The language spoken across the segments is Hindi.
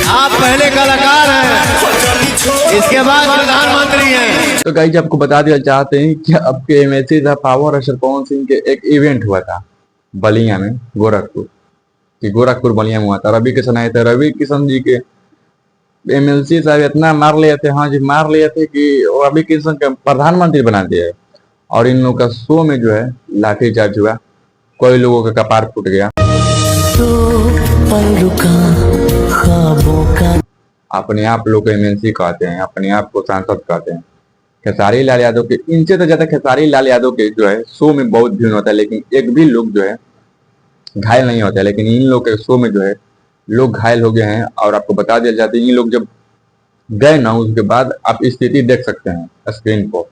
आप पहले कलाकार हैं, इसके बाद प्रधानमंत्री हैं। तो गाइस आपको बता दिया चाहते हैं कि आपके एमएलसी था पावर सरपंच सिंह के एक इवेंट हुआ था बलिया में, गोरखपुर कि गोरखपुर बलिया में हुआ था। रवि किशन आए थे। रवि किशन जी के एमएलसी साहब इतना मार लिए थे, हाँ जी मार लिए थे कि रवि किशन का प्रधानमंत्री बना दिया है। और इन लोगों का शो में जो है लाठीचार्ज हुआ, कोई लोगों का कपार फूट गया। अपने आप लोग एमएलसी कहते हैं, अपने आप को सांसद कहते हैं। खेसारी लाल यादव के, इनसे तो ज्यादा खेसारी लाल यादव के जो है शो में बहुत भीड़ होता है, लेकिन एक भी लोग जो है घायल नहीं होता है। लेकिन इन लोग के शो में जो है लोग घायल हो गए हैं। और आपको बता दिया जाता है, इन लोग जब गए ना, उसके बाद आप स्थिति देख सकते हैं स्क्रीन पर।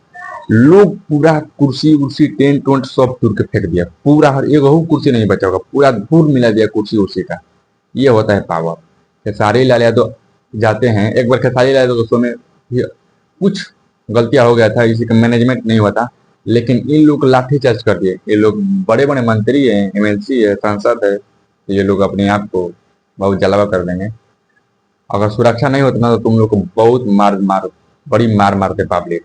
लोग पूरा कुर्सी उर्सी टेंट वेंट सब तोड़ के फेंक दिया, पूरा हर एक कुर्सी नहीं बचा होगा, पूरा धूल मिला दिया कुर्सी उर्सी का। ये होता है पावर। खेसारी लाल यादव जाते हैं, एक बार खेसारी लाल यादव के शो में कुछ गलतियां हो गया था, इसी का मैनेजमेंट नहीं हुआ था, लेकिन इन लोग लाठीचार्ज कर दिए। ये लोग बड़े बड़े मंत्री हैं, एमएलसी है, सांसद है, ये लोग अपने आप को बहुत जलावा कर देंगे। अगर सुरक्षा नहीं होती ना तो तुम लोग को बहुत बड़ी मार मारते पब्लिक।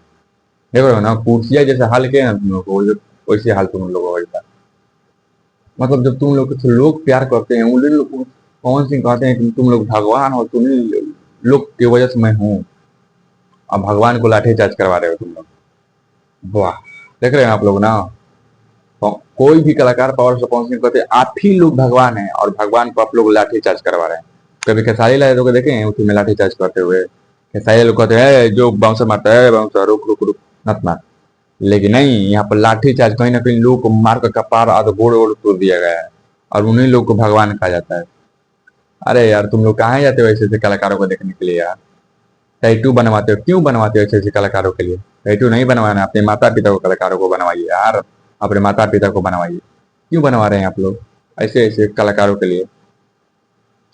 देखो ना, कुर्सिया जैसे हाल के ना तुम लोग को, वैसे हाल तुम लोग होगा। मतलब जब तुम लोग से लोग प्यार करते हैं, उन लोग पवन सिंह कहते हैं कि तुम लोग भगवान हो, तुम लोग की वजह से मैं हूँ। अब भगवान को लाठीचार्ज करवा रहे हो तुम लोग। वाह, देख रहे हैं आप लोग ना। कोई भी कलाकार पावर सपोर्ट नहीं करते, आप ही लोग भगवान हैं और भगवान को आप लोग लाठीचार्ज करवा रहे हैं। कभी खेसारी लाल यादव को देखे हैं उसमें लाठीचार्ज करते हुए? खेसारी लोग कहते हैं जो बाउंसर मारता है, बाउंसर रुक रुक रुक मत मार। लेकिन नहीं, यहाँ पर लाठीचार्ज कहीं ना कहीं लोग को मार कर कपार आधा गोड़ वोड़ तोड़ दिया गया है और उन्हीं लोग को भगवान कहा जाता है। अरे यार, तुम लोग कहाँ जाते हो ऐसे ऐसे कलाकारों को देखने के लिए यार? टैटू बनवाते हो, क्यों बनवाते हो ऐसे ऐसे कलाकारों के लिए? टैटू नहीं बनवाना, अपने माता पिता को कलाकारों को बनवाइए यार, अपने माता पिता को बनवाइए। क्यों बनवा रहे हैं आप लोग ऐसे ऐसे कलाकारों के लिए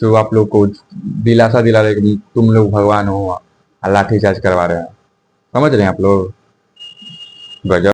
जो आप लोग को दिलासा दिला रहे कि तुम लोग भगवान हो, लाठीचार्ज करवा रहे हैं? समझ रहे हैं आप लोग? गजब।